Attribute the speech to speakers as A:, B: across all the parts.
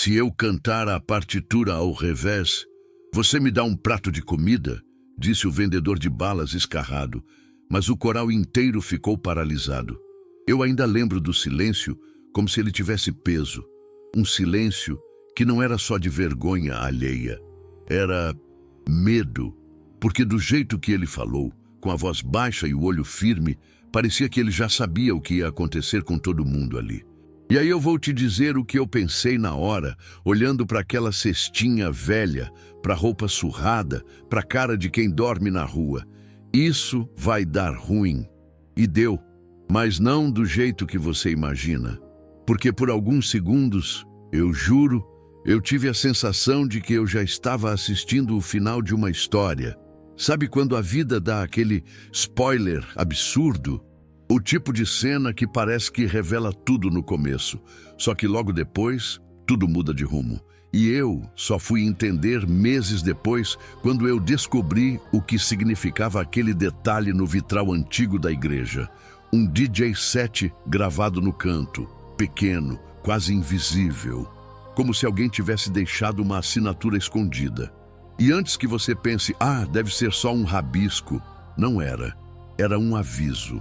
A: Se eu cantar a partitura ao revés, você me dá um prato de comida? Disse o vendedor de balas escarrado, mas o coral inteiro ficou paralisado. Eu ainda lembro do silêncio como se ele tivesse peso. Um silêncio que não era só de vergonha alheia. Era medo, porque do jeito que ele falou, com a voz baixa e o olho firme, parecia que ele já sabia o que ia acontecer com todo mundo ali. E aí eu vou te dizer o que eu pensei na hora, olhando para aquela cestinha velha, para a roupa surrada, para a cara de quem dorme na rua. Isso vai dar ruim. E deu, mas não do jeito que você imagina. Porque por alguns segundos, eu juro, eu tive a sensação de que eu já estava assistindo o final de uma história. Sabe quando a vida dá aquele spoiler absurdo? O tipo de cena que parece que revela tudo no começo, só que logo depois, tudo muda de rumo. E eu só fui entender meses depois, quando eu descobri o que significava aquele detalhe no vitral antigo da igreja. Um DJ set gravado no canto, pequeno, quase invisível, como se alguém tivesse deixado uma assinatura escondida. E antes que você pense, deve ser só um rabisco, não era. Era um aviso.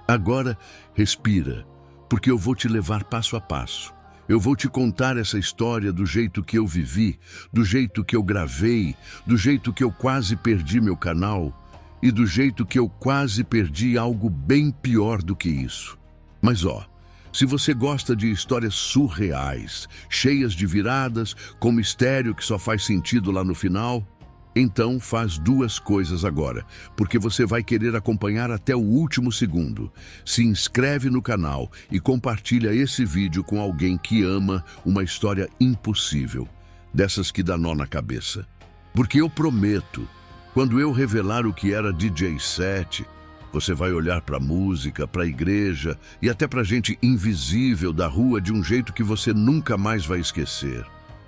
A: Agora, respira, porque eu vou te levar passo a passo. Eu vou te contar essa história do jeito que eu vivi, do jeito que eu gravei, do jeito que eu quase perdi meu canal e do jeito que eu quase perdi algo bem pior do que isso. Mas se você gosta de histórias surreais, cheias de viradas, com mistério que só faz sentido lá no final, então faz duas coisas agora, porque você vai querer acompanhar até o último segundo. Se inscreve no canal e compartilha esse vídeo com alguém que ama uma história impossível, dessas que dá nó na cabeça. Porque eu prometo, quando eu revelar o que era DJ set, você vai olhar para a música, para a igreja e até para a gente invisível da rua de um jeito que você nunca mais vai esquecer.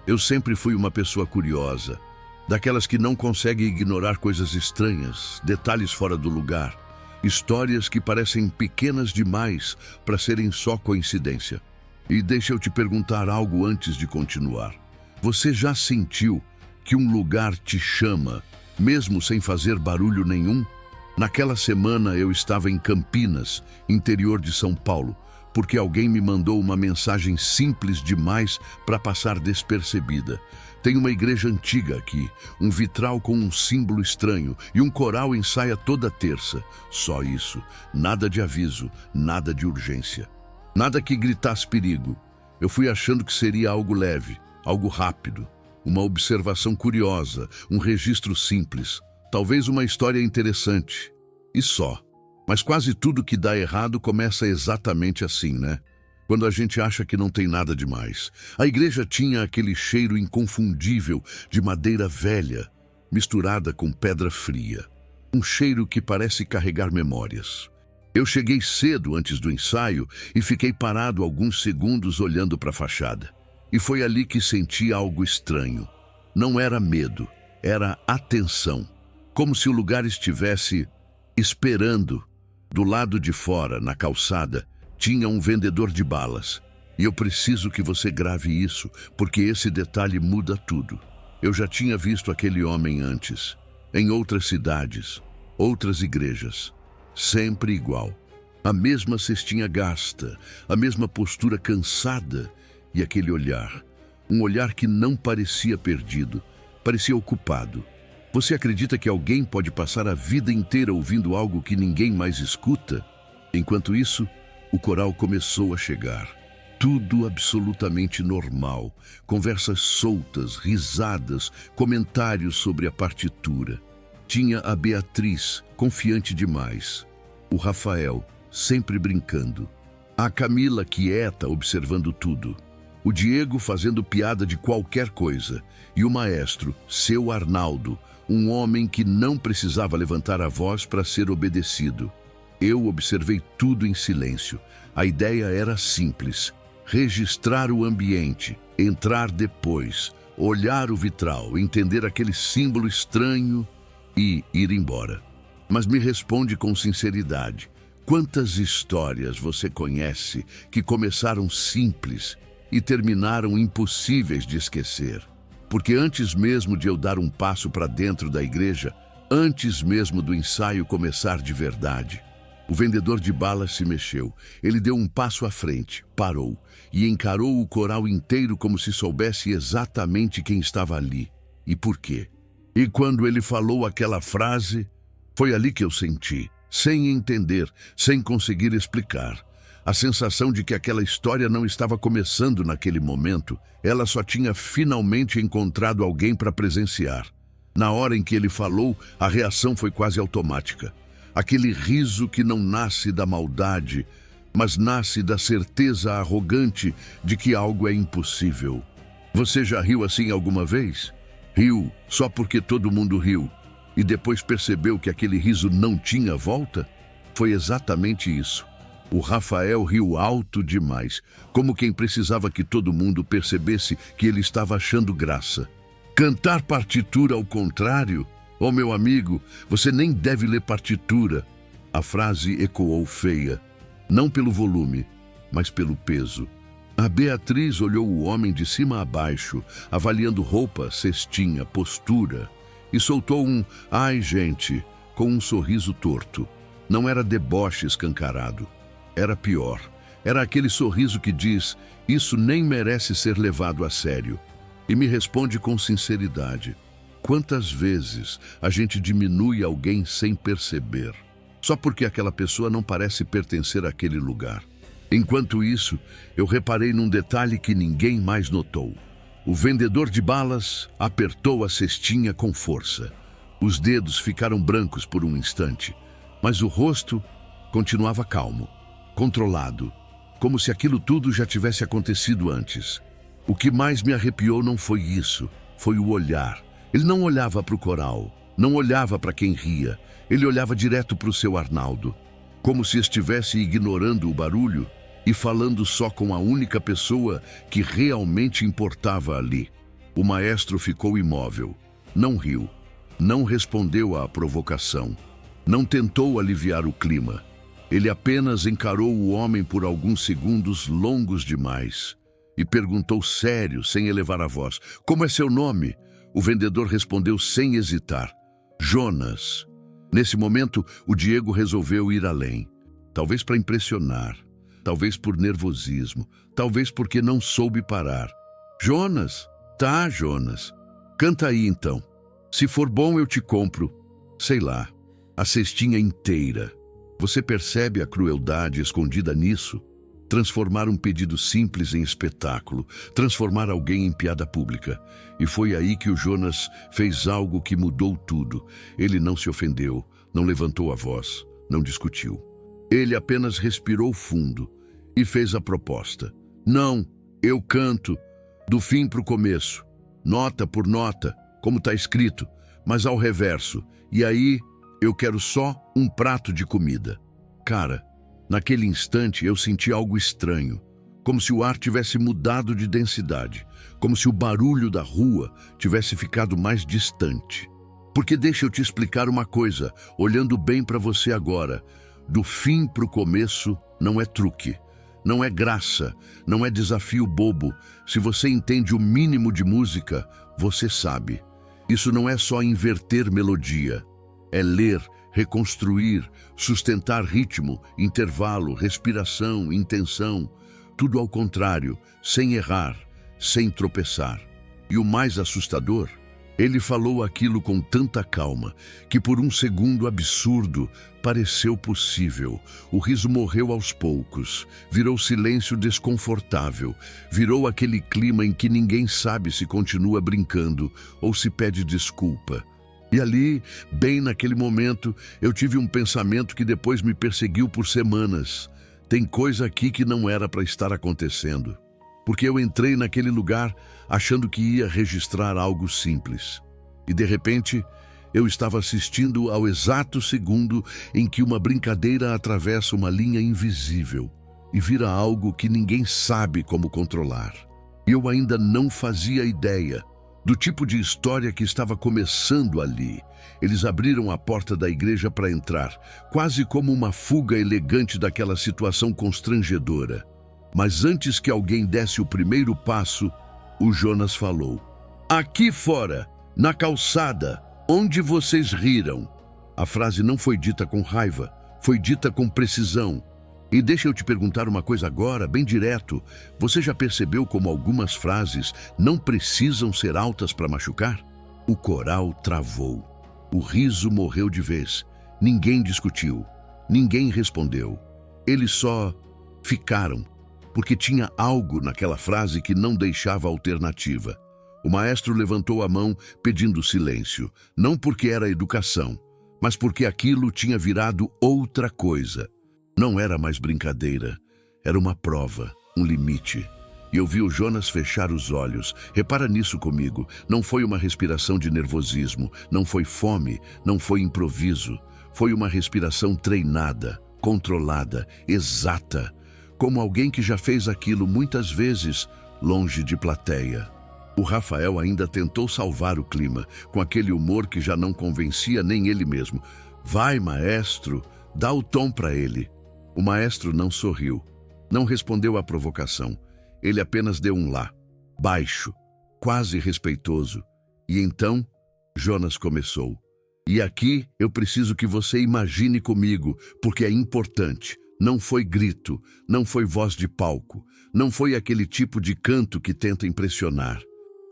A: Eu sempre fui uma pessoa curiosa, daquelas que não conseguem ignorar coisas estranhas, detalhes fora do lugar, histórias que parecem pequenas demais para serem só coincidência. E deixa eu te perguntar algo antes de continuar. Você já sentiu que um lugar te chama, mesmo sem fazer barulho nenhum? Naquela semana eu estava em Campinas, interior de São Paulo, porque alguém me mandou uma mensagem simples demais para passar despercebida. Tem uma igreja antiga aqui, um vitral com um símbolo estranho e um coral ensaia toda terça. Só isso, nada de aviso, nada de urgência. Nada que gritasse perigo. Eu fui achando que seria algo leve, algo rápido, uma observação curiosa, um registro simples, talvez uma história interessante. E só. Mas quase tudo que dá errado começa exatamente assim, né? Quando a gente acha que não tem nada demais. A igreja tinha aquele cheiro inconfundível de madeira velha, misturada com pedra fria. Um cheiro que parece carregar memórias. Eu cheguei cedo antes do ensaio e fiquei parado alguns segundos olhando para a fachada. E foi ali que senti algo estranho. Não era medo, era atenção. Como se o lugar estivesse esperando. Do lado de fora, na calçada, tinha um vendedor de balas. E eu preciso que você grave isso, porque esse detalhe muda tudo. Eu já tinha visto aquele homem antes, em outras cidades, outras igrejas. Sempre igual. A mesma cestinha gasta, a mesma postura cansada e aquele olhar. Um olhar que não parecia perdido, parecia ocupado. Você acredita que alguém pode passar a vida inteira ouvindo algo que ninguém mais escuta? Enquanto isso, o coral começou a chegar. Tudo absolutamente normal. Conversas soltas, risadas, comentários sobre a partitura. Tinha a Beatriz, confiante demais. O Rafael, sempre brincando. A Camila, quieta, observando tudo. O Diego fazendo piada de qualquer coisa. E o maestro, seu Arnaldo, um homem que não precisava levantar a voz para ser obedecido. Eu observei tudo em silêncio. A ideia era simples: registrar o ambiente, entrar depois, olhar o vitral, entender aquele símbolo estranho e ir embora. Mas me responde com sinceridade: quantas histórias você conhece que começaram simples e terminaram impossíveis de esquecer. Porque antes mesmo de eu dar um passo para dentro da igreja, antes mesmo do ensaio começar de verdade, o vendedor de balas se mexeu. Ele deu um passo à frente, parou e encarou o coral inteiro como se soubesse exatamente quem estava ali e por quê. E quando ele falou aquela frase, foi ali que eu senti, sem entender, sem conseguir explicar, a sensação de que aquela história não estava começando naquele momento, ela só tinha finalmente encontrado alguém para presenciar. Na hora em que ele falou, a reação foi quase automática. Aquele riso que não nasce da maldade, mas nasce da certeza arrogante de que algo é impossível. Você já riu assim alguma vez? Riu só porque todo mundo riu e depois percebeu que aquele riso não tinha volta? Foi exatamente isso. O Rafael riu alto demais, como quem precisava que todo mundo percebesse que ele estava achando graça. Cantar partitura ao contrário? Oh, meu amigo, você nem deve ler partitura. A frase ecoou feia, não pelo volume, mas pelo peso. A Beatriz olhou o homem de cima a baixo, avaliando roupa, cestinha, postura, e soltou um "ai, gente", com um sorriso torto. Não era deboche escancarado. Era pior. Era aquele sorriso que diz: isso nem merece ser levado a sério. E me responde com sinceridade: quantas vezes a gente diminui alguém sem perceber, só porque aquela pessoa não parece pertencer àquele lugar? Enquanto isso, eu reparei num detalhe que ninguém mais notou. O vendedor de balas apertou a cestinha com força. Os dedos ficaram brancos por um instante, mas o rosto continuava calmo, controlado, como se aquilo tudo já tivesse acontecido antes. O que mais me arrepiou não foi isso, foi o olhar. Ele não olhava para o coral, não olhava para quem ria, ele olhava direto para o seu Arnaldo, como se estivesse ignorando o barulho e falando só com a única pessoa que realmente importava ali. O maestro ficou imóvel, não riu, não respondeu à provocação, não tentou aliviar o clima. Ele apenas encarou o homem por alguns segundos longos demais e perguntou sério, sem elevar a voz: "Como é seu nome?" O vendedor respondeu sem hesitar: "Jonas." Nesse momento, o Diego resolveu ir além. Talvez para impressionar, talvez por nervosismo, talvez porque não soube parar. "Jonas? Tá, Jonas. Canta aí então. Se for bom, eu te compro, sei lá, a cestinha inteira." Você percebe a crueldade escondida nisso? Transformar um pedido simples em espetáculo, transformar alguém em piada pública. E foi aí que o Jonas fez algo que mudou tudo. Ele não se ofendeu, não levantou a voz, não discutiu. Ele apenas respirou fundo e fez a proposta. "Não, eu canto, do fim para o começo, nota por nota, como está escrito, mas ao reverso. E aí eu quero só um prato de comida." Cara, naquele instante eu senti algo estranho, como se o ar tivesse mudado de densidade, como se o barulho da rua tivesse ficado mais distante. Porque deixa eu te explicar uma coisa, olhando bem para você agora: do fim para o começo não é truque, não é graça, não é desafio bobo. Se você entende o mínimo de música, você sabe. Isso não é só inverter melodia, é ler, reconstruir, sustentar ritmo, intervalo, respiração, intenção, tudo ao contrário, sem errar, sem tropeçar. E o mais assustador, ele falou aquilo com tanta calma que por um segundo absurdo pareceu possível. O riso morreu aos poucos, virou silêncio desconfortável, virou aquele clima em que ninguém sabe se continua brincando ou se pede desculpa. E ali, bem naquele momento, eu tive um pensamento que depois me perseguiu por semanas. Tem coisa aqui que não era para estar acontecendo. Porque eu entrei naquele lugar achando que ia registrar algo simples. E de repente, eu estava assistindo ao exato segundo em que uma brincadeira atravessa uma linha invisível e vira algo que ninguém sabe como controlar. E eu ainda não fazia ideia do tipo de história que estava começando ali. Eles abriram a porta da igreja para entrar, quase como uma fuga elegante daquela situação constrangedora. Mas antes que alguém desse o primeiro passo, o Jonas falou: "Aqui fora, na calçada, onde vocês riram." A frase não foi dita com raiva, foi dita com precisão. E deixa eu te perguntar uma coisa agora, bem direto. Você já percebeu como algumas frases não precisam ser altas para machucar? O coral travou. O riso morreu de vez. Ninguém discutiu. Ninguém respondeu. Eles só ficaram, porque tinha algo naquela frase que não deixava alternativa. O maestro levantou a mão pedindo silêncio, não porque era educação, mas porque aquilo tinha virado outra coisa. Não era mais brincadeira, era uma prova, um limite. E eu vi o Jonas fechar os olhos. Repara nisso comigo. Não foi uma respiração de nervosismo, não foi fome, não foi improviso. Foi uma respiração treinada, controlada, exata. Como alguém que já fez aquilo muitas vezes, longe de plateia. O Rafael ainda tentou salvar o clima, com aquele humor que já não convencia nem ele mesmo. "Vai, maestro, dá o tom para ele." O maestro não sorriu, não respondeu à provocação. Ele apenas deu um lá, baixo, quase respeitoso. E então, Jonas começou. "E aqui eu preciso que você imagine comigo, porque é importante. Não foi grito, não foi voz de palco, não foi aquele tipo de canto que tenta impressionar.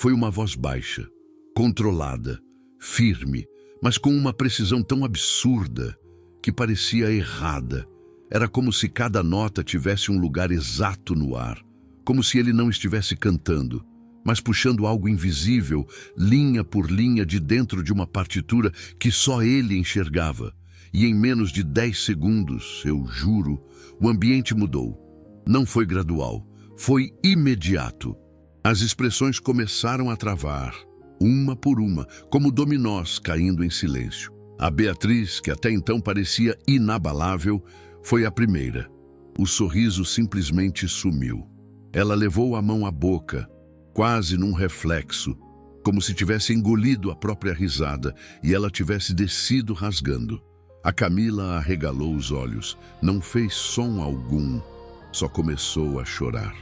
A: Foi uma voz baixa, controlada, firme, mas com uma precisão tão absurda que parecia errada. Era como se cada nota tivesse um lugar exato no ar, como se ele não estivesse cantando, mas puxando algo invisível, linha por linha de dentro de uma partitura que só ele enxergava. E em menos de 10 segundos, eu juro, o ambiente mudou. Não foi gradual, foi imediato. As expressões começaram a travar, uma por uma, como dominós caindo em silêncio. A Beatriz, que até então parecia inabalável, foi a primeira. O sorriso simplesmente sumiu. Ela levou a mão à boca, quase num reflexo, como se tivesse engolido a própria risada e ela tivesse descido rasgando. A Camila arregalou os olhos, não fez som algum, só começou a chorar.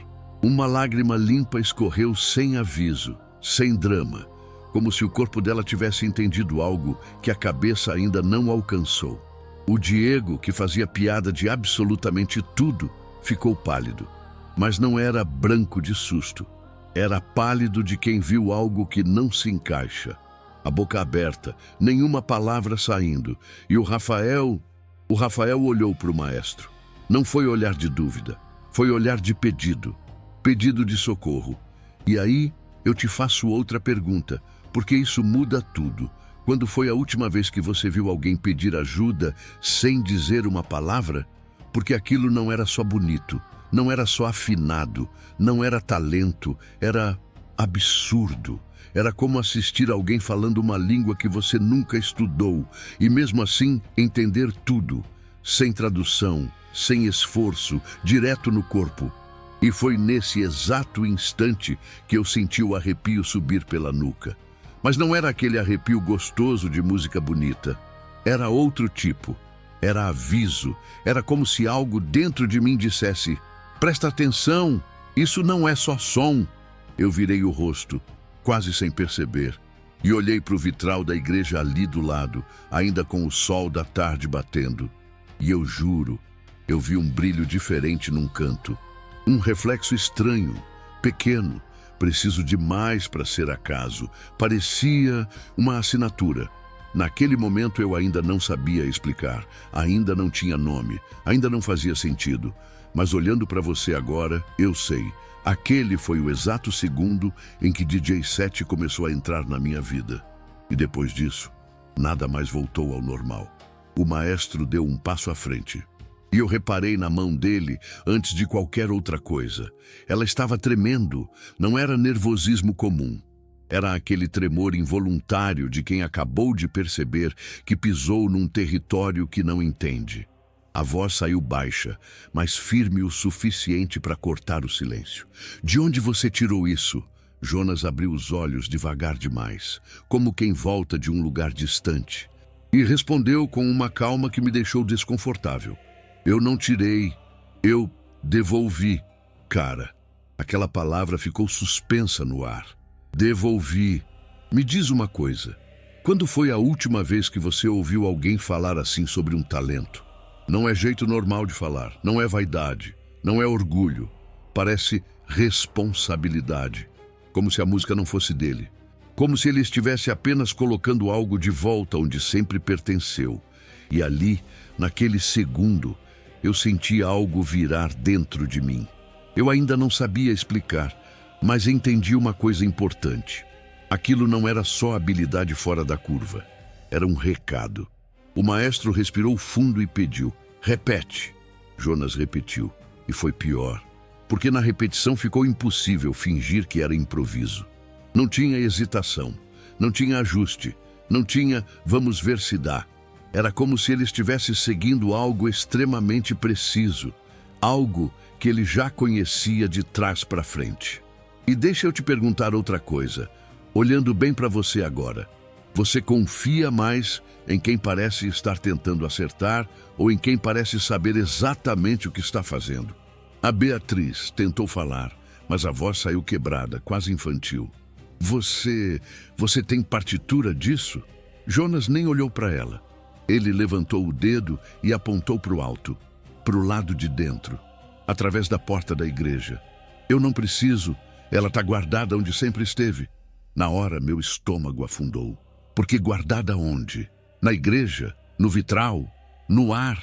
A: Uma lágrima limpa escorreu sem aviso, sem drama, como se o corpo dela tivesse entendido algo que a cabeça ainda não alcançou. O Diego, que fazia piada de absolutamente tudo, ficou pálido. Mas não era branco de susto. Era pálido de quem viu algo que não se encaixa. A boca aberta, nenhuma palavra saindo. E o Rafael olhou para o maestro. Não foi olhar de dúvida, foi olhar de pedido. Pedido de socorro. E aí eu te faço outra pergunta, porque isso muda tudo. Quando foi a última vez que você viu alguém pedir ajuda sem dizer uma palavra? Porque aquilo não era só bonito, não era só afinado, não era talento, era absurdo. Era como assistir alguém falando uma língua que você nunca estudou e mesmo assim entender tudo, sem tradução, sem esforço, direto no corpo. E foi nesse exato instante que eu senti o arrepio subir pela nuca. Mas não era aquele arrepio gostoso de música bonita. Era outro tipo. Era aviso. Era como se algo dentro de mim dissesse: "Presta atenção, isso não é só som." Eu virei o rosto, quase sem perceber, e olhei para o vitral da igreja ali do lado, ainda com o sol da tarde batendo. E eu juro, eu vi um brilho diferente num canto. Um reflexo estranho, pequeno, preciso demais para ser acaso. Parecia uma assinatura. Naquele momento eu ainda não sabia explicar, ainda não tinha nome, ainda não fazia sentido. Mas olhando para você agora, eu sei. Aquele foi o exato segundo em que DJ 7 começou a entrar na minha vida. E depois disso, nada mais voltou ao normal. O maestro deu um passo à frente. E eu reparei na mão dele antes de qualquer outra coisa. Ela estava tremendo, não era nervosismo comum. Era aquele tremor involuntário de quem acabou de perceber que pisou num território que não entende. A voz saiu baixa, mas firme o suficiente para cortar o silêncio. "De onde você tirou isso?" Jonas abriu os olhos devagar demais, como quem volta de um lugar distante, e respondeu com uma calma que me deixou desconfortável. "Eu não tirei, eu devolvi." Cara, aquela palavra ficou suspensa no ar. Devolvi. Me diz uma coisa. Quando foi a última vez que você ouviu alguém falar assim sobre um talento? Não é jeito normal de falar, não é vaidade, não é orgulho. Parece responsabilidade. Como se a música não fosse dele. Como se ele estivesse apenas colocando algo de volta onde sempre pertenceu. E ali, naquele segundo, eu senti algo virar dentro de mim. Eu ainda não sabia explicar, mas entendi uma coisa importante. Aquilo não era só habilidade fora da curva. Era um recado. O maestro respirou fundo e pediu: repete. Jonas repetiu. E foi pior, porque na repetição ficou impossível fingir que era improviso. Não tinha hesitação, não tinha ajuste, não tinha vamos ver se dá. Era como se ele estivesse seguindo algo extremamente preciso, algo que ele já conhecia de trás para frente. E deixa eu te perguntar outra coisa, olhando bem para você agora. Você confia mais em quem parece estar tentando acertar ou em quem parece saber exatamente o que está fazendo? A Beatriz tentou falar, mas a voz saiu quebrada, quase infantil. Você tem partitura disso? Jonas nem olhou para ela. Ele levantou o dedo e apontou para o alto, para o lado de dentro, através da porta da igreja. Eu não preciso, ela está guardada onde sempre esteve. Na hora, meu estômago afundou. Porque guardada onde? Na igreja? No vitral? No ar?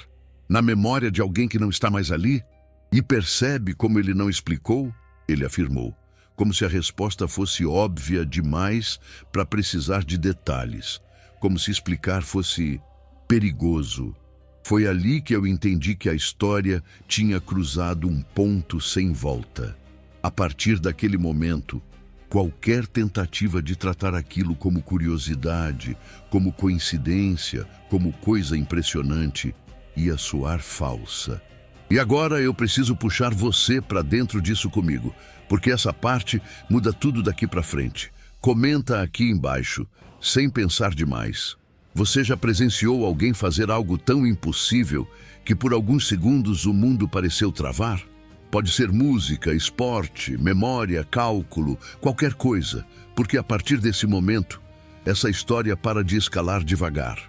A: Na memória de alguém que não está mais ali? E percebe como ele não explicou? Ele afirmou, como se a resposta fosse óbvia demais para precisar de detalhes, como se explicar fosse perigoso. Foi ali que eu entendi que a história tinha cruzado um ponto sem volta. A partir daquele momento, qualquer tentativa de tratar aquilo como curiosidade, como coincidência, como coisa impressionante, ia soar falsa. E agora eu preciso puxar você para dentro disso comigo, porque essa parte muda tudo daqui para frente. Comenta aqui embaixo, sem pensar demais. Você já presenciou alguém fazer algo tão impossível que por alguns segundos o mundo pareceu travar? Pode ser música, esporte, memória, cálculo, qualquer coisa, porque a partir desse momento, essa história para de escalar devagar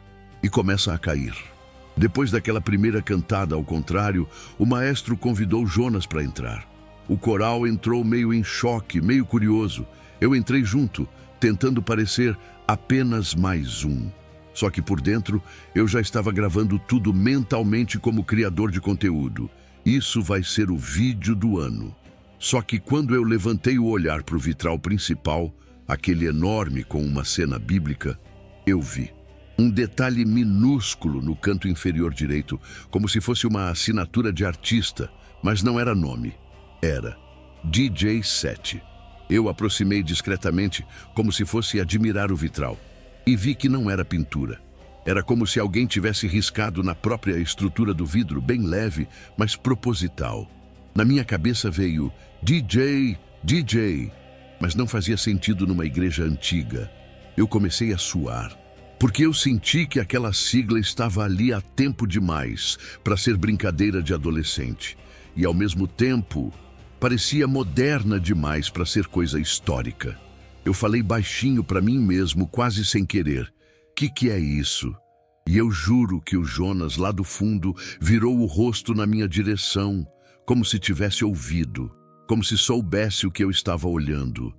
A: e começa a cair. Depois daquela primeira cantada ao contrário, o maestro convidou Jonas para entrar. O coral entrou meio em choque, meio curioso. Eu entrei junto, tentando parecer apenas mais um. Só que por dentro, eu já estava gravando tudo mentalmente como criador de conteúdo. Isso vai ser o vídeo do ano. Só que quando eu levantei o olhar para o vitral principal, aquele enorme com uma cena bíblica, eu vi um detalhe minúsculo no canto inferior direito, como se fosse uma assinatura de artista, mas não era nome. Era DJ 7. Eu aproximei discretamente, como se fosse admirar o vitral, e vi que não era pintura. Era como se alguém tivesse riscado na própria estrutura do vidro, bem leve, mas proposital. Na minha cabeça veio DJ, DJ, mas não fazia sentido numa igreja antiga. Eu comecei a suar, porque eu senti que aquela sigla estava ali há tempo demais para ser brincadeira de adolescente. E ao mesmo tempo, parecia moderna demais para ser coisa histórica. Eu falei baixinho para mim mesmo, quase sem querer. Que é isso? E eu juro que o Jonas, lá do fundo, virou o rosto na minha direção, como se tivesse ouvido, como se soubesse o que eu estava olhando.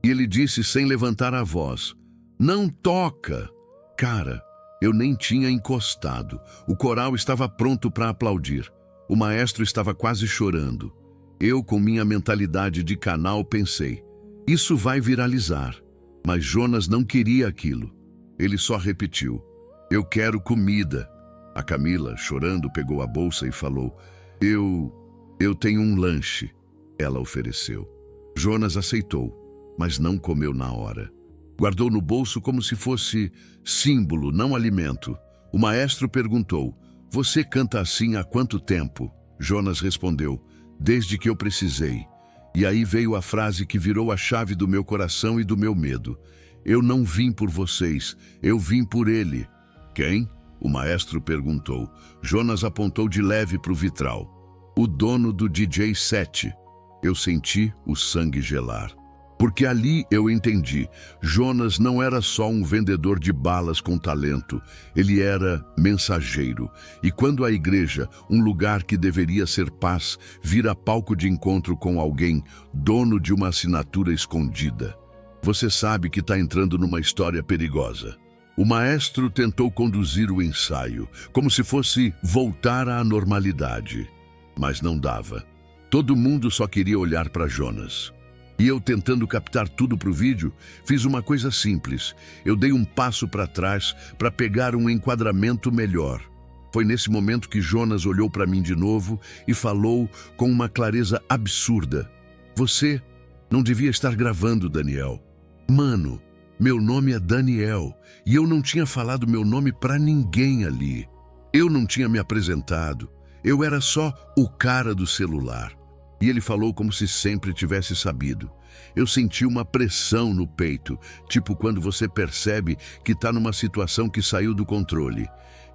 A: E ele disse sem levantar a voz: "Não toca!" Cara, eu nem tinha encostado. O coral estava pronto para aplaudir. O maestro estava quase chorando. Eu, com minha mentalidade de canal, pensei: isso vai viralizar. Mas Jonas não queria aquilo. Ele só repetiu: "Eu quero comida." A Camila, chorando, pegou a bolsa e falou: Eu tenho um lanche." Ela ofereceu. Jonas aceitou, mas não comeu na hora. Guardou no bolso como se fosse símbolo, não alimento. O maestro perguntou: "Você canta assim há quanto tempo?" Jonas respondeu: "Desde que eu precisei." E aí veio a frase que virou a chave do meu coração e do meu medo: "Eu não vim por vocês, eu vim por ele." "Quem?" o maestro perguntou. Jonas apontou de leve para o vitral. "O dono do DJ 7. Eu senti o sangue gelar. Porque ali eu entendi, Jonas não era só um vendedor de balas com talento, ele era mensageiro. E quando a igreja, um lugar que deveria ser paz, vira palco de encontro com alguém, dono de uma assinatura escondida, você sabe que está entrando numa história perigosa. O maestro tentou conduzir o ensaio, como se fosse voltar à normalidade, mas não dava. Todo mundo só queria olhar para Jonas. E eu, tentando captar tudo para o vídeo, fiz uma coisa simples. Eu dei um passo para trás para pegar um enquadramento melhor. Foi nesse momento que Jonas olhou para mim de novo e falou com uma clareza absurda. Você não devia estar gravando, Daniel. Mano, meu nome é Daniel e eu não tinha falado meu nome para ninguém ali. Eu não tinha me apresentado. Eu era só o cara do celular. E ele falou como se sempre tivesse sabido. Eu senti uma pressão no peito, tipo quando você percebe que está numa situação que saiu do controle.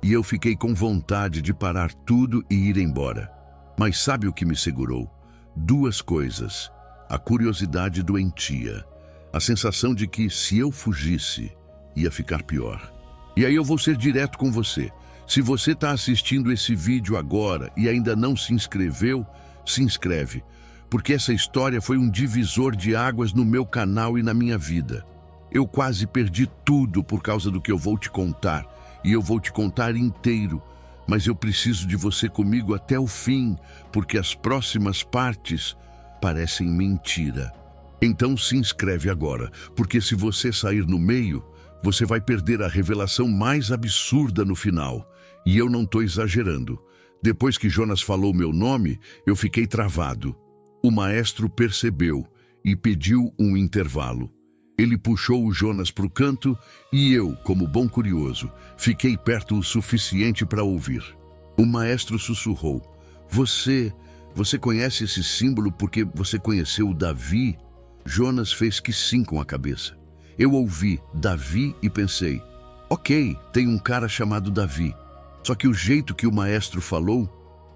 A: E eu fiquei com vontade de parar tudo e ir embora. Mas sabe o que me segurou? Duas coisas. A curiosidade doentia. A sensação de que, se eu fugisse, ia ficar pior. E aí eu vou ser direto com você. Se você está assistindo esse vídeo agora e ainda não se inscreveu, se inscreve, porque essa história foi um divisor de águas no meu canal e na minha vida. Eu quase perdi tudo por causa do que eu vou te contar, e eu vou te contar inteiro, mas eu preciso de você comigo até o fim, porque as próximas partes parecem mentira. Então se inscreve agora, porque se você sair no meio, você vai perder a revelação mais absurda no final. E eu não estou exagerando. Depois que Jonas falou meu nome, eu fiquei travado. O maestro percebeu e pediu um intervalo. Ele puxou o Jonas para o canto e eu, como bom curioso, fiquei perto o suficiente para ouvir. O maestro sussurrou: Você conhece esse símbolo porque você conheceu o Davi? Jonas fez que sim com a cabeça. Eu ouvi Davi e pensei: ok, tem um cara chamado Davi. Só que o jeito que o maestro falou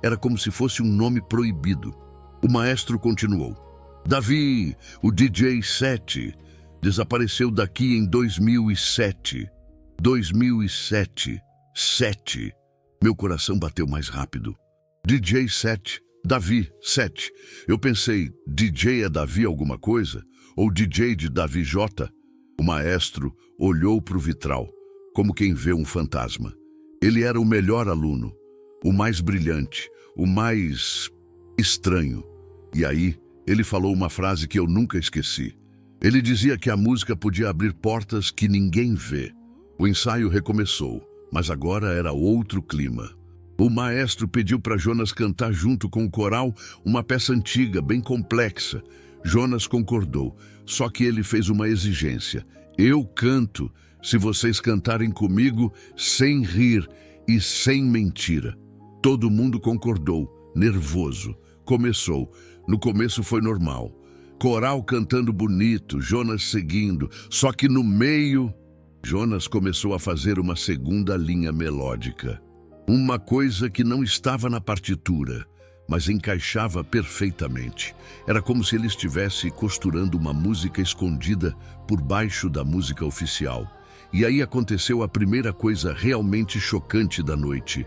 A: era como se fosse um nome proibido. O maestro continuou: Davi, o DJ 7, desapareceu daqui em 2007. 2007. 7. Meu coração bateu mais rápido. DJ 7. Davi 7. Eu pensei, DJ é Davi alguma coisa? Ou DJ de Davi J? O maestro olhou para o vitral, como quem vê um fantasma. Ele era o melhor aluno, o mais brilhante, o mais estranho. E aí, ele falou uma frase que eu nunca esqueci. Ele dizia que a música podia abrir portas que ninguém vê. O ensaio recomeçou, mas agora era outro clima. O maestro pediu para Jonas cantar junto com o coral uma peça antiga, bem complexa. Jonas concordou, só que ele fez uma exigência. Eu canto se vocês cantarem comigo sem rir e sem mentira. Todo mundo concordou, nervoso. Começou. No começo foi normal. Coral cantando bonito, Jonas seguindo. Só que no meio, Jonas começou a fazer uma segunda linha melódica. Uma coisa que não estava na partitura, mas encaixava perfeitamente. Era como se ele estivesse costurando uma música escondida por baixo da música oficial. E aí aconteceu a primeira coisa realmente chocante da noite.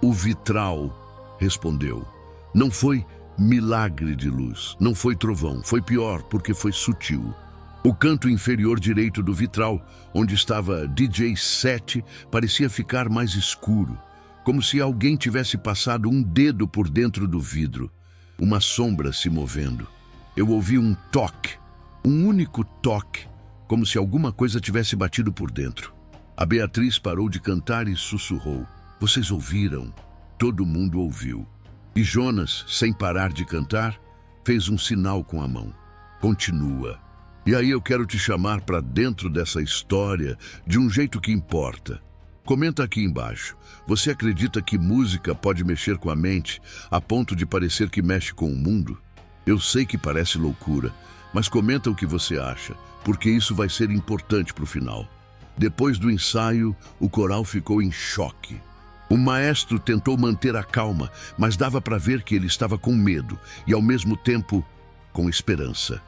A: O vitral respondeu. Não foi milagre de luz, não foi trovão, foi pior porque foi sutil. O canto inferior direito do vitral, onde estava DJ 7, parecia ficar mais escuro, como se alguém tivesse passado um dedo por dentro do vidro, uma sombra se movendo. Eu ouvi um toque, um único toque, como se alguma coisa tivesse batido por dentro. A Beatriz parou de cantar e sussurrou. Vocês ouviram? Todo mundo ouviu. E Jonas, sem parar de cantar, fez um sinal com a mão. Continua. E aí eu quero te chamar para dentro dessa história de um jeito que importa. Comenta aqui embaixo. Você acredita que música pode mexer com a mente a ponto de parecer que mexe com o mundo? Eu sei que parece loucura, mas comenta o que você acha, porque isso vai ser importante para o final. Depois do ensaio, o coral ficou em choque. O maestro tentou manter a calma, mas dava para ver que ele estava com medo e, ao mesmo tempo, com esperança.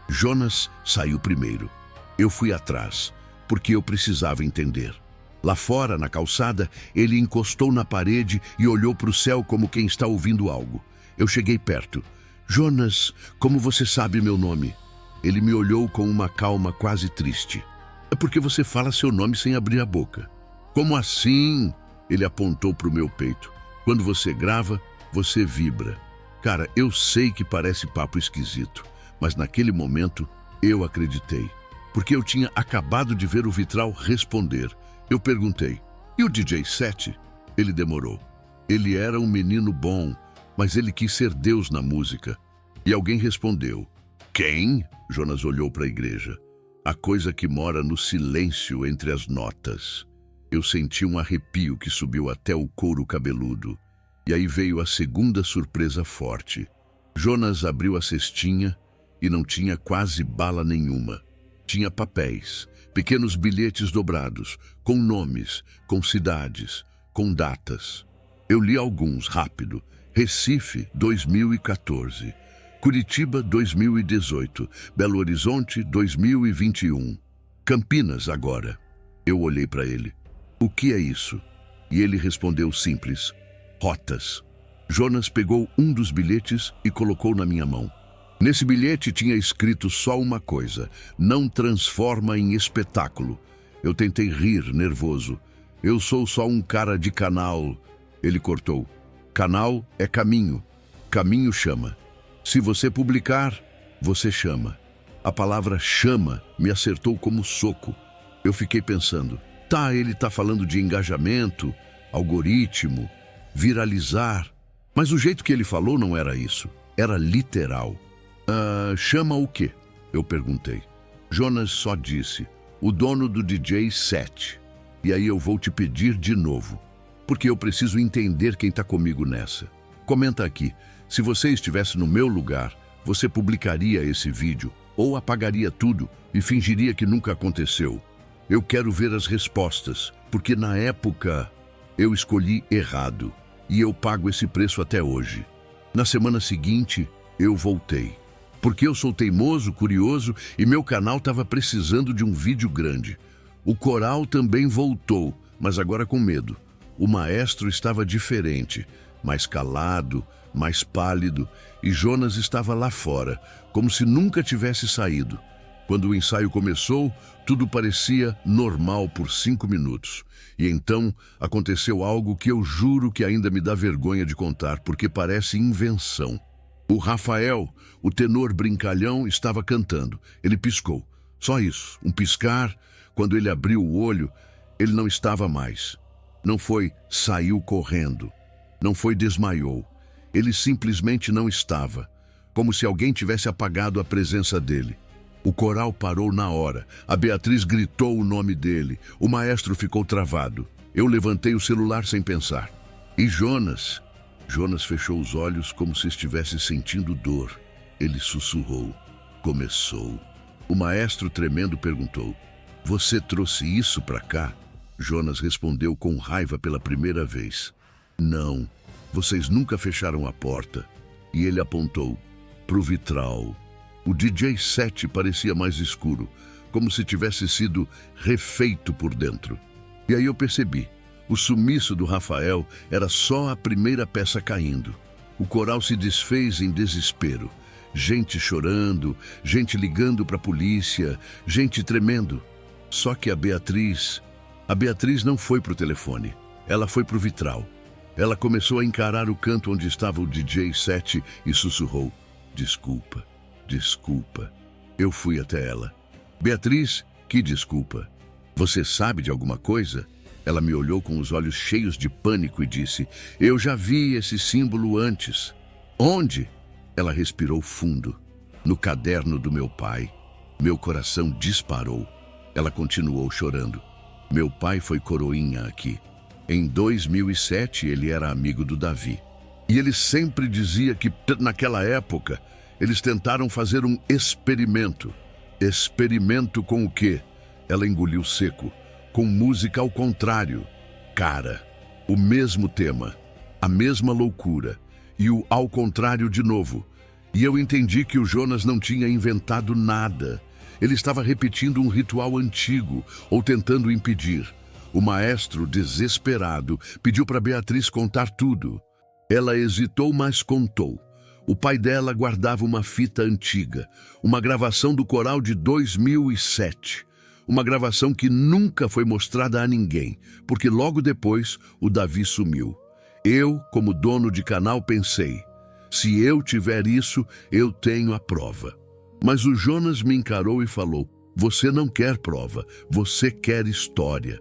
A: Jonas saiu primeiro. Eu fui atrás, porque eu precisava entender. Lá fora, na calçada, ele encostou na parede e olhou para o céu como quem está ouvindo algo. Eu cheguei perto. Jonas, como você sabe meu nome? Ele me olhou com uma calma quase triste. É porque você fala seu nome sem abrir a boca. Como assim? Ele apontou para o meu peito. Quando você grava, você vibra. Cara, eu sei que parece papo esquisito, mas naquele momento eu acreditei. Porque eu tinha acabado de ver o vitral responder. Eu perguntei, e o DJ Sete? Ele demorou. Ele era um menino bom, mas ele quis ser Deus na música. E alguém respondeu, quem? Jonas olhou para a igreja. A coisa que mora no silêncio entre as notas. Eu senti um arrepio que subiu até o couro cabeludo. E aí veio a segunda surpresa forte. Jonas abriu a cestinha e não tinha quase bala nenhuma. Tinha papéis, pequenos bilhetes dobrados, com nomes, com cidades, com datas. Eu li alguns rápido. Recife, 2014. Curitiba, 2018. Belo Horizonte, 2021. Campinas, agora. Eu olhei para ele. O que é isso? E ele respondeu simples. Rotas. Jonas pegou um dos bilhetes e colocou na minha mão. Nesse bilhete tinha escrito só uma coisa. Não transforma em espetáculo. Eu tentei rir, nervoso. Eu sou só um cara de canal. Ele cortou. Canal é caminho. Caminho chama. Se você publicar, você chama. A palavra chama me acertou como soco. Eu fiquei pensando, ele tá falando de engajamento, algoritmo, viralizar. Mas o jeito que ele falou não era isso. Era literal. Chama o quê? Eu perguntei. Jonas só disse, o dono do DJ Set. E aí eu vou te pedir de novo, porque eu preciso entender quem tá comigo nessa. Comenta aqui, se você estivesse no meu lugar, você publicaria esse vídeo ou apagaria tudo e fingiria que nunca aconteceu? Eu quero ver as respostas, porque na época eu escolhi errado e eu pago esse preço até hoje. Na semana seguinte, eu voltei. Porque eu sou teimoso, curioso e meu canal estava precisando de um vídeo grande. O coral também voltou, mas agora com medo. O maestro estava diferente, mais calado, mais pálido, e Jonas estava lá fora, como se nunca tivesse saído. Quando o ensaio começou, tudo parecia normal por 5 minutos. E então aconteceu algo que eu juro que ainda me dá vergonha de contar, porque parece invenção. O Rafael, o tenor brincalhão, estava cantando. Ele piscou. Só isso, um piscar. Quando ele abriu o olho, ele não estava mais. Não foi saiu correndo. Não foi desmaiou. Ele simplesmente não estava. Como se alguém tivesse apagado a presença dele. O coral parou na hora. A Beatriz gritou o nome dele. O maestro ficou travado. Eu levantei o celular sem pensar. E Jonas? Jonas fechou os olhos como se estivesse sentindo dor. Ele sussurrou. Começou. O maestro, tremendo, perguntou, você trouxe isso para cá? Jonas respondeu com raiva pela primeira vez. Não, vocês nunca fecharam a porta. E ele apontou pro vitral. O DJ Set parecia mais escuro, como se tivesse sido refeito por dentro. E aí eu percebi. O sumiço do Rafael era só a primeira peça caindo. O coral se desfez em desespero. Gente chorando, gente ligando para a polícia, gente tremendo. Só que a Beatriz não foi para o telefone. Ela foi para o vitral. Ela começou a encarar o canto onde estava o DJ Set e sussurrou. Desculpa, desculpa. Eu fui até ela. Beatriz, que desculpa? Você sabe de alguma coisa? Ela me olhou com os olhos cheios de pânico e disse, eu já vi esse símbolo antes. Onde? Ela respirou fundo. No caderno do meu pai. Meu coração disparou. Ela continuou chorando. Meu pai foi coroinha aqui. Em 2007 ele era amigo do Davi. E ele sempre dizia que naquela época eles tentaram fazer um experimento. Experimento com o quê? Ela engoliu seco. Com música ao contrário. Cara, o mesmo tema, a mesma loucura e o ao contrário de novo. E eu entendi que o Jonas não tinha inventado nada. Ele estava repetindo um ritual antigo ou tentando impedir. O maestro, desesperado, pediu para Beatriz contar tudo. Ela hesitou, mas contou. O pai dela guardava uma fita antiga, uma gravação do coral de 2007. Uma gravação que nunca foi mostrada a ninguém, porque logo depois o Davi sumiu. Eu, como dono de canal, pensei, se eu tiver isso, eu tenho a prova. Mas o Jonas me encarou e falou, você não quer prova, você quer história.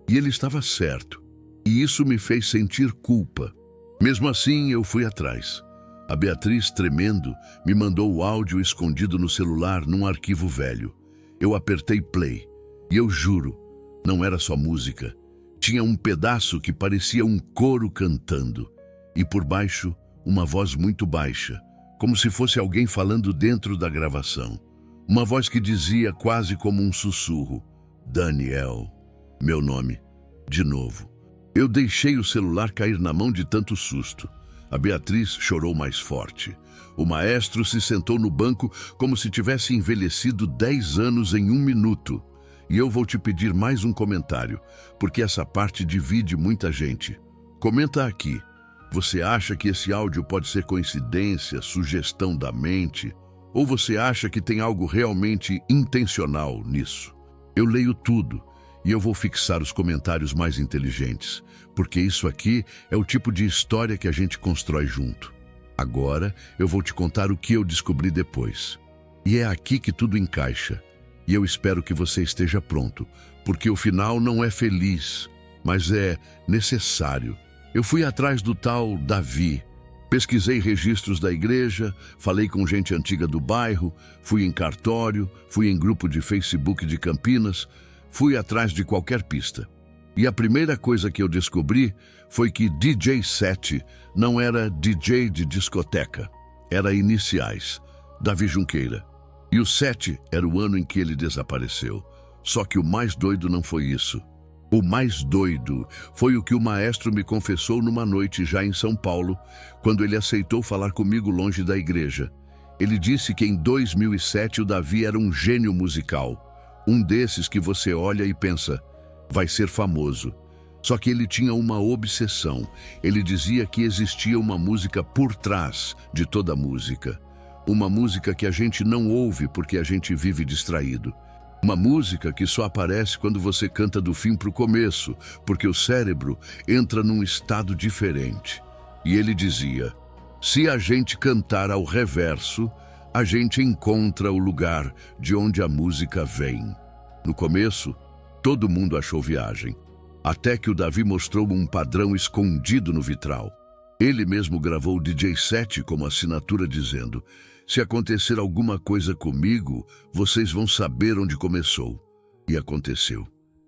A: E ele estava certo. E isso me fez sentir culpa. Mesmo assim, eu fui atrás. A Beatriz, tremendo, me mandou o áudio escondido no celular num arquivo velho. Eu apertei play. E eu juro, não era só música. Tinha um pedaço que parecia um coro cantando. E por baixo, uma voz muito baixa, como se fosse alguém falando dentro da gravação. Uma voz que dizia quase como um sussurro, Daniel, meu nome, de novo. Eu deixei o celular cair na mão de tanto susto. A Beatriz chorou mais forte. O maestro se sentou no banco como se tivesse envelhecido 10 anos em 1 minuto. E eu vou te pedir mais um comentário, porque essa parte divide muita gente. Comenta aqui. Você acha que esse áudio pode ser coincidência, sugestão da mente? Ou você acha que tem algo realmente intencional nisso? Eu leio tudo e eu vou fixar os comentários mais inteligentes, porque isso aqui é o tipo de história que a gente constrói junto. Agora eu vou te contar o que eu descobri depois. E é aqui que tudo encaixa. E eu espero que você esteja pronto, porque o final não é feliz, mas é necessário. Eu fui atrás do tal Davi, pesquisei registros da igreja, falei com gente antiga do bairro, fui em cartório, fui em grupo de Facebook de Campinas, fui atrás de qualquer pista. E a primeira coisa que eu descobri foi que DJ 7 não era DJ de discoteca, era iniciais, Davi Junqueira. E o 7 era o ano em que ele desapareceu. Só que o mais doido não foi isso. O mais doido foi o que o maestro me confessou numa noite já em São Paulo, quando ele aceitou falar comigo longe da igreja. Ele disse que em 2007 o Davi era um gênio musical. Um desses que você olha e pensa, vai ser famoso. Só que ele tinha uma obsessão. Ele dizia que existia uma música por trás de toda música. Uma música que a gente não ouve porque a gente vive distraído. Uma música que só aparece quando você canta do fim para o começo, porque o cérebro entra num estado diferente. E ele dizia, se a gente cantar ao reverso, a gente encontra o lugar de onde a música vem. No começo, todo mundo achou viagem, até que o Davi mostrou um padrão escondido no vitral. Ele mesmo gravou o DJ 7 como assinatura dizendo, se acontecer alguma coisa comigo, vocês vão saber onde começou. E aconteceu.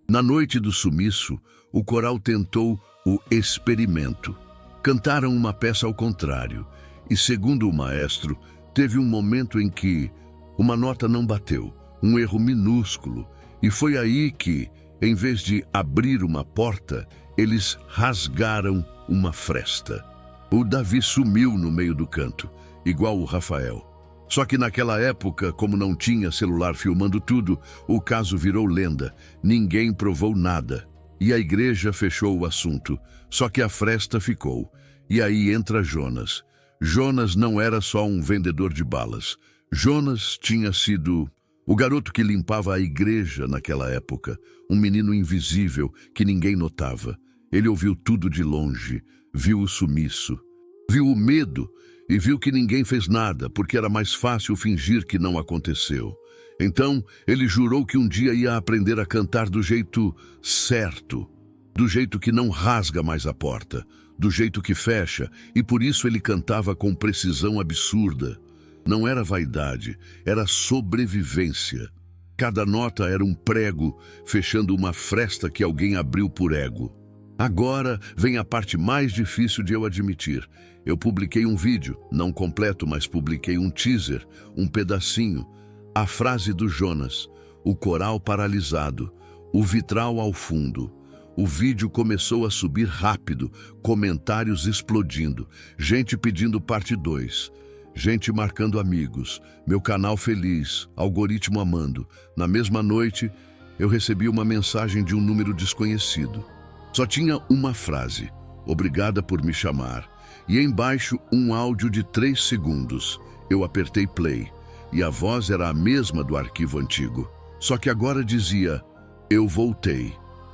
A: Na noite do sumiço, o coral tentou o experimento. Cantaram uma peça ao contrário, e segundo o maestro, teve um momento em que uma nota não bateu, um erro minúsculo, e foi aí que, em vez de abrir uma porta, eles rasgaram uma fresta. O Davi sumiu no meio do canto, igual o Rafael. Só que naquela época, como não tinha celular filmando tudo, o caso virou lenda. Ninguém provou nada. E a igreja fechou o assunto. Só que a fresta ficou. E aí entra Jonas. Jonas não era só um vendedor de balas. Jonas tinha sido o garoto que limpava a igreja naquela época. Um menino invisível que ninguém notava. Ele ouviu tudo de longe. Viu o sumiço. Viu o medo. E viu que ninguém fez nada, porque era mais fácil fingir que não aconteceu. Então, ele jurou que um dia ia aprender a cantar do jeito certo, do jeito que não rasga mais a porta, do jeito que fecha, e por isso ele cantava com precisão absurda. Não era vaidade, era sobrevivência. Cada nota era um prego, fechando uma fresta que alguém abriu por ego. Agora vem a parte mais difícil de eu admitir. Eu publiquei um vídeo, não completo, mas publiquei um teaser, um pedacinho. A frase do Jonas, o coral paralisado, o vitral ao fundo. O vídeo começou a subir rápido, comentários explodindo, gente pedindo parte 2. gente marcando amigos, meu canal feliz, algoritmo amando. Na mesma noite, eu recebi uma mensagem de um número desconhecido. Só tinha uma frase: obrigada por me chamar. E embaixo um áudio de 3 segundos. Eu apertei play e a voz era a mesma do arquivo antigo. Só que agora dizia: eu voltei,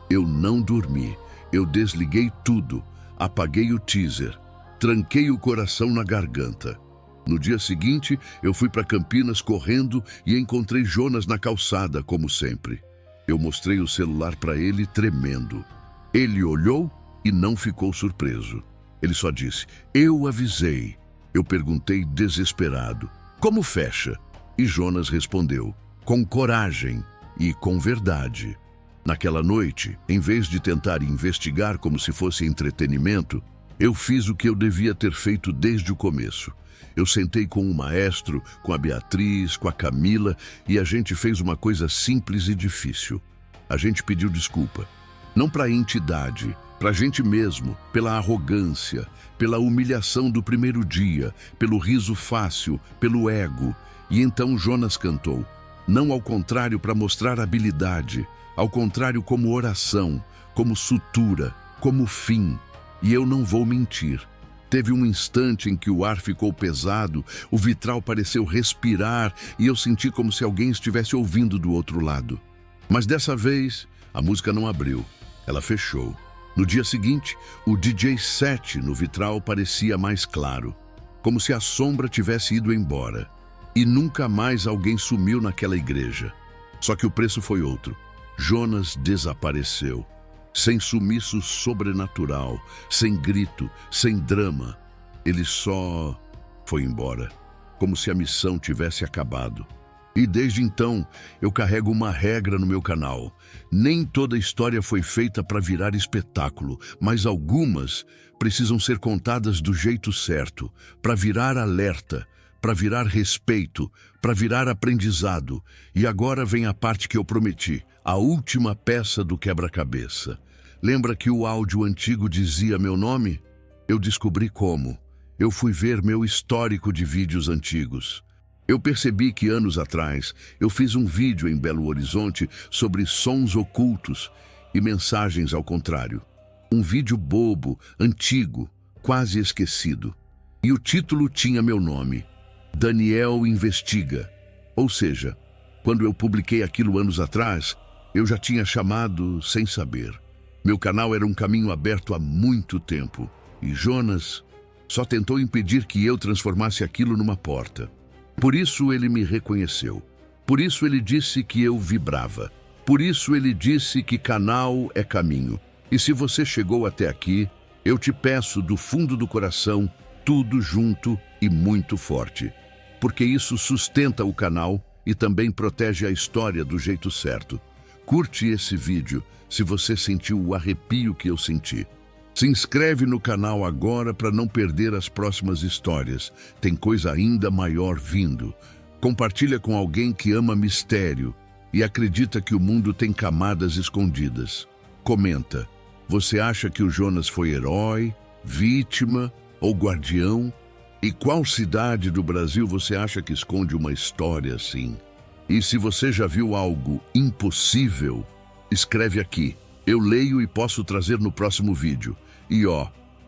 A: eu não dormi, eu desliguei tudo, apaguei o teaser, tranquei o coração na garganta. No dia seguinte, eu fui para Campinas correndo e encontrei Jonas na calçada, como sempre. Eu mostrei o celular para ele tremendo. Ele olhou e não ficou surpreso. Ele só disse: eu avisei. Eu perguntei desesperado: como fecha? E Jonas respondeu: com coragem e com verdade. Naquela noite, em vez de tentar investigar como se fosse entretenimento, eu fiz o que eu devia ter feito desde o começo. Eu sentei com o maestro, com a Beatriz, com a Camila, e a gente fez uma coisa simples e difícil. A gente pediu desculpa. Não para a entidade, para a gente mesmo, pela arrogância, pela humilhação do primeiro dia, pelo riso fácil, pelo ego. E então Jonas cantou. Não ao contrário para mostrar habilidade, ao contrário como oração, como sutura, como fim. E eu não vou mentir. Teve um instante em que o ar ficou pesado, o vitral pareceu respirar e eu senti como se alguém estivesse ouvindo do outro lado. Mas dessa vez, a música não abriu, ela fechou. No dia seguinte, o DJ set no vitral parecia mais claro, como se a sombra tivesse ido embora. E nunca mais alguém sumiu naquela igreja. Só que o preço foi outro. Jonas desapareceu. Sem sumiço sobrenatural, sem grito, sem drama. Ele só foi embora, como se a missão tivesse acabado. E desde então, eu carrego uma regra no meu canal. Nem toda história foi feita para virar espetáculo, mas algumas precisam ser contadas do jeito certo, para virar alerta, para virar respeito, para virar aprendizado. E agora vem a parte que eu prometi, a última peça do quebra-cabeça. Lembra que o áudio antigo dizia meu nome? Eu descobri como. Eu fui ver meu histórico de vídeos antigos. Eu percebi que anos atrás eu fiz um vídeo em Belo Horizonte sobre sons ocultos e mensagens ao contrário. Um vídeo bobo, antigo, quase esquecido. E o título tinha meu nome, Daniel Investiga. Ou seja, quando eu publiquei aquilo anos atrás, eu já tinha chamado sem saber. Meu canal era um caminho aberto há muito tempo, e Jonas só tentou impedir que eu transformasse aquilo numa porta. Por isso ele me reconheceu. Por isso ele disse que eu vibrava. Por isso ele disse que canal é caminho. E se você chegou até aqui, eu te peço do fundo do coração, tudo junto e muito forte. Porque isso sustenta o canal e também protege a história do jeito certo. Curte esse vídeo se você sentiu o arrepio que eu senti. Se inscreve no canal agora para não perder as próximas histórias. Tem coisa ainda maior vindo. Compartilha com alguém que ama mistério e acredita que o mundo tem camadas escondidas. Comenta. Você acha que o Jonas foi herói, vítima ou guardião? E qual cidade do Brasil você acha que esconde uma história assim? E se você já viu algo impossível, escreve aqui. Eu leio e posso trazer no próximo vídeo. E ó,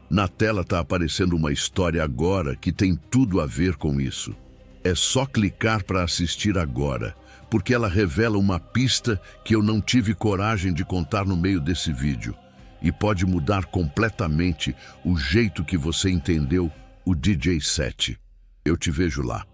A: na tela tá aparecendo uma história agora que tem tudo a ver com isso. É só clicar para assistir agora, porque ela revela uma pista que eu não tive coragem de contar no meio desse vídeo. E pode mudar completamente o jeito que você entendeu o DJ set. Eu te vejo lá.